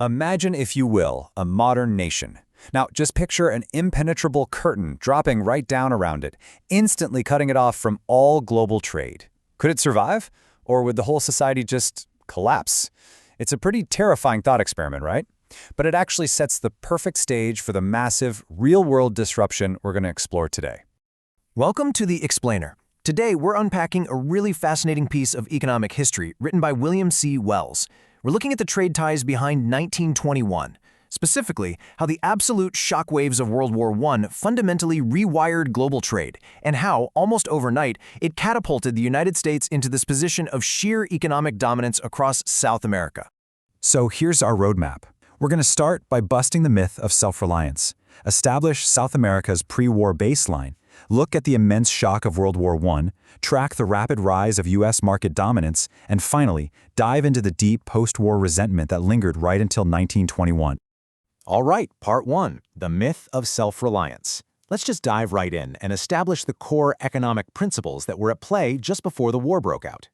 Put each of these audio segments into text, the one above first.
Imagine, if you will, a modern nation. Now, just picture an impenetrable curtain dropping right down around it, instantly cutting it off from all global trade. Could it survive? Or would the whole society just collapse? It's a pretty terrifying thought experiment, right? But it actually sets the perfect stage for the massive, real-world disruption we're going to explore today. Welcome to The Explainer. Today, we're unpacking a really fascinating piece of economic history written by William C. Wells. We're looking at the trade ties behind 1921, specifically how the absolute shockwaves of World War I fundamentally rewired global trade, and how, almost overnight, it catapulted the United States into this position of sheer economic dominance across South America. So here's our roadmap. We're going to start by busting the myth of self-reliance, establish South America's pre-war baseline, look at the immense shock of World War I, track the rapid rise of U.S. market dominance, and finally, dive into the deep post-war resentment that lingered right until 1921. All right, part one, the myth of self-reliance. Let's just dive right in and establish the core economic principles that were at play just before the war broke out.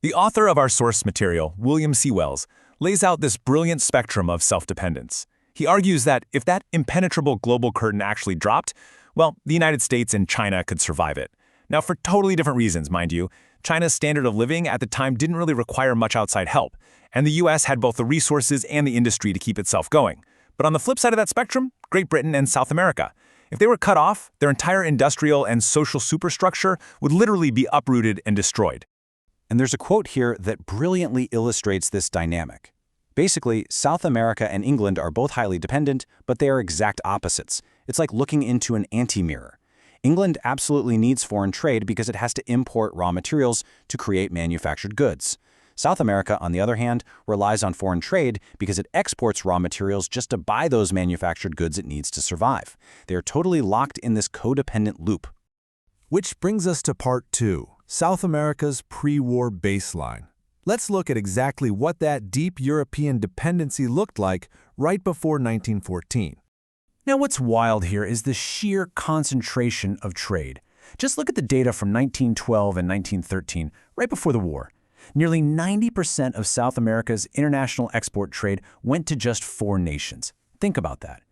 The author of our source material, William C. Wells, lays out this brilliant spectrum of self-dependence. He argues that if that impenetrable global curtain actually dropped, well, the United States and China could survive it. Now, for totally different reasons, mind you, China's standard of living at the time didn't really require much outside help, and the U.S. had both the resources and the industry to keep itself going. But on the flip side of that spectrum, Great Britain and South America. If they were cut off, their entire industrial and social superstructure would literally be uprooted and destroyed. And there's a quote here that brilliantly illustrates this dynamic. Basically, South America and England are both highly dependent, but they are exact opposites. It's like looking into an anti-mirror. England absolutely needs foreign trade because it has to import raw materials to create manufactured goods. South America, on the other hand, relies on foreign trade because it exports raw materials just to buy those manufactured goods it needs to survive. They are totally locked in this codependent loop. Which brings us to part two, South America's pre-war baseline. Let's look at exactly what that deep European dependency looked like right before 1914. Now, what's wild here is the sheer concentration of trade. Just look at the data from 1912 and 1913, right before the war. Nearly 90% of South America's international export trade went to just 4 nations. Think about that.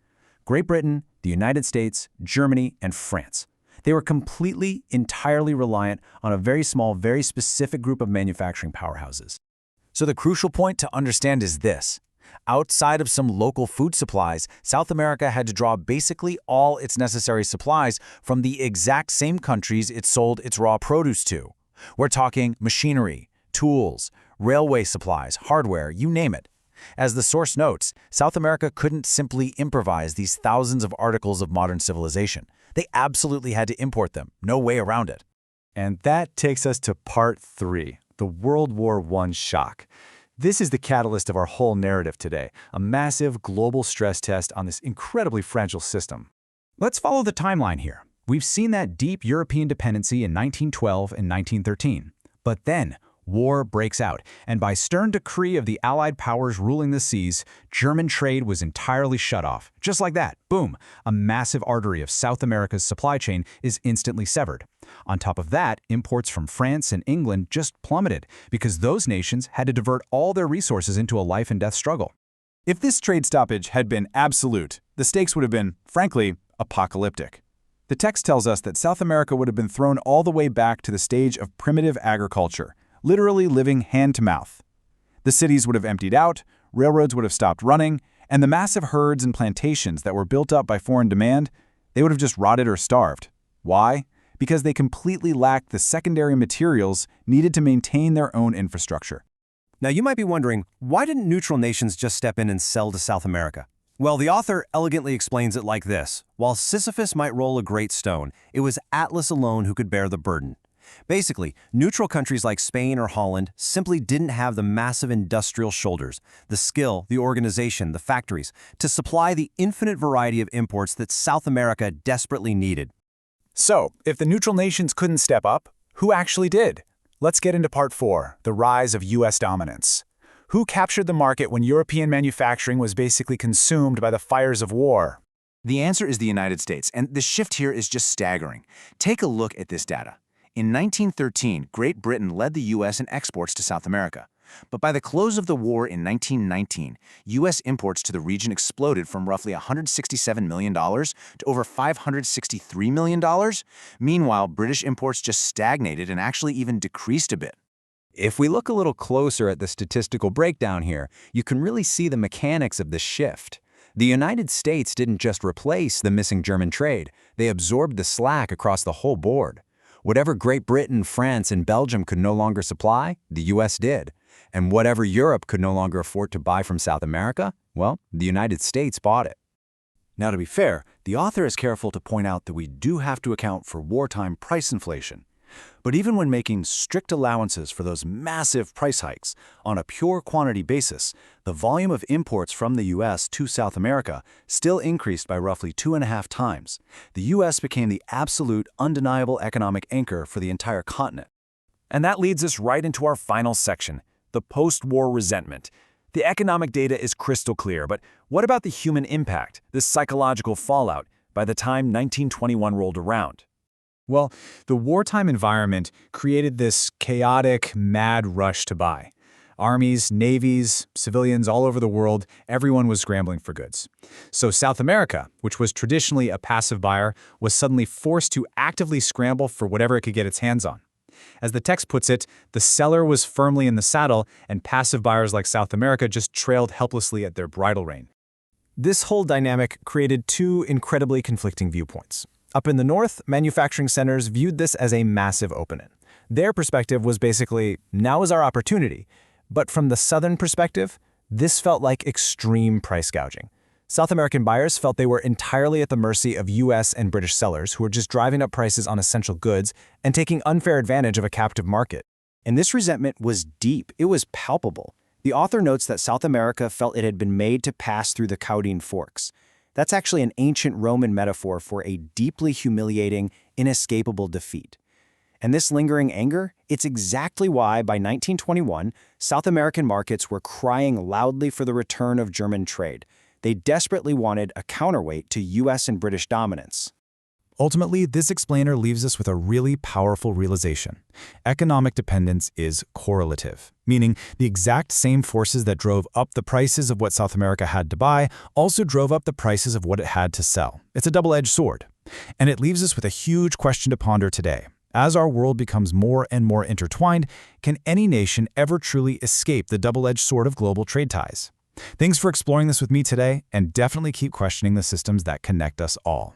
Great Britain, the United States, Germany, and France. They were completely, entirely reliant on a very small, very specific group of manufacturing powerhouses. So the crucial point to understand is this. Outside of some local food supplies, South America had to draw basically all its necessary supplies from the exact same countries it sold its raw produce to. We're talking machinery, tools, railway supplies, hardware, you name it. As the source notes, South America couldn't simply improvise these thousands of articles of modern civilization. They absolutely had to import them, no way around it. And that takes us to part 3, the World War I shock. This is the catalyst of our whole narrative today, a massive global stress test on this incredibly fragile system. Let's follow the timeline here. We've seen that deep European dependency in 1912 and 1913. But then, war breaks out, and by stern decree of the Allied powers ruling the seas, German trade was entirely shut off. Just like that, boom, a massive artery of South America's supply chain is instantly severed. On top of that, imports from France and England just plummeted because those nations had to divert all their resources into a life and death struggle. If this trade stoppage had been absolute, the stakes would have been, frankly, apocalyptic. The text tells us that South America would have been thrown all the way back to the stage of primitive agriculture, literally living hand to mouth. The cities would have emptied out, railroads would have stopped running, and the massive herds and plantations that were built up by foreign demand, they would have just rotted or starved. Why? Because they completely lacked the secondary materials needed to maintain their own infrastructure. Now, you might be wondering, why didn't neutral nations just step in and sell to South America? Well, the author elegantly explains it like this. While Sisyphus might roll a great stone, it was Atlas alone who could bear the burden. Basically, neutral countries like Spain or Holland simply didn't have the massive industrial shoulders, the skill, the organization, the factories, to supply the infinite variety of imports that South America desperately needed. So, if the neutral nations couldn't step up, who actually did? Let's get into part 4, the rise of U.S. dominance. Who captured the market when European manufacturing was basically consumed by the fires of war? The answer is the United States, and the shift here is just staggering. Take a look at this data. In 1913, Great Britain led the U.S. in exports to South America. But by the close of the war in 1919, U.S. imports to the region exploded from roughly $167 million to over $563 million. Meanwhile, British imports just stagnated and actually even decreased a bit. If we look a little closer at the statistical breakdown here, you can really see the mechanics of this shift. The United States didn't just replace the missing German trade, they absorbed the slack across the whole board. Whatever Great Britain, France, and Belgium could no longer supply, the US did. And whatever Europe could no longer afford to buy from South America, well, the United States bought it. Now, to be fair, the author is careful to point out that we do have to account for wartime price inflation. But even when making strict allowances for those massive price hikes, on a pure quantity basis, the volume of imports from the U.S. to South America still increased by roughly 2.5 times. The U.S. became the absolute, undeniable economic anchor for the entire continent. And that leads us right into our final section, the post-war resentment. The economic data is crystal clear, but what about the human impact, the psychological fallout, by the time 1921 rolled around? Well, the wartime environment created this chaotic, mad rush to buy. Armies, navies, civilians all over the world, everyone was scrambling for goods. So South America, which was traditionally a passive buyer, was suddenly forced to actively scramble for whatever it could get its hands on. As the text puts it, the seller was firmly in the saddle, and passive buyers like South America just trailed helplessly at their bridle rein. This whole dynamic created two incredibly conflicting viewpoints. Up in the north, manufacturing centers viewed this as a massive opening. Their perspective was basically, now is our opportunity. But from the southern perspective, this felt like extreme price gouging. South American buyers felt they were entirely at the mercy of U.S. and British sellers who were just driving up prices on essential goods and taking unfair advantage of a captive market. And this resentment was deep. It was palpable. The author notes that South America felt it had been made to pass through the Caudine Forks. That's actually an ancient Roman metaphor for a deeply humiliating, inescapable defeat. And this lingering anger, it's exactly why by 1921, South American markets were crying loudly for the return of German trade. They desperately wanted a counterweight to US and British dominance. Ultimately, this explainer leaves us with a really powerful realization. Economic dependence is correlative, meaning the exact same forces that drove up the prices of what South America had to buy also drove up the prices of what it had to sell. It's a double-edged sword. And it leaves us with a huge question to ponder today. As our world becomes more and more intertwined, can any nation ever truly escape the double-edged sword of global trade ties? Thanks for exploring this with me today, and definitely keep questioning the systems that connect us all.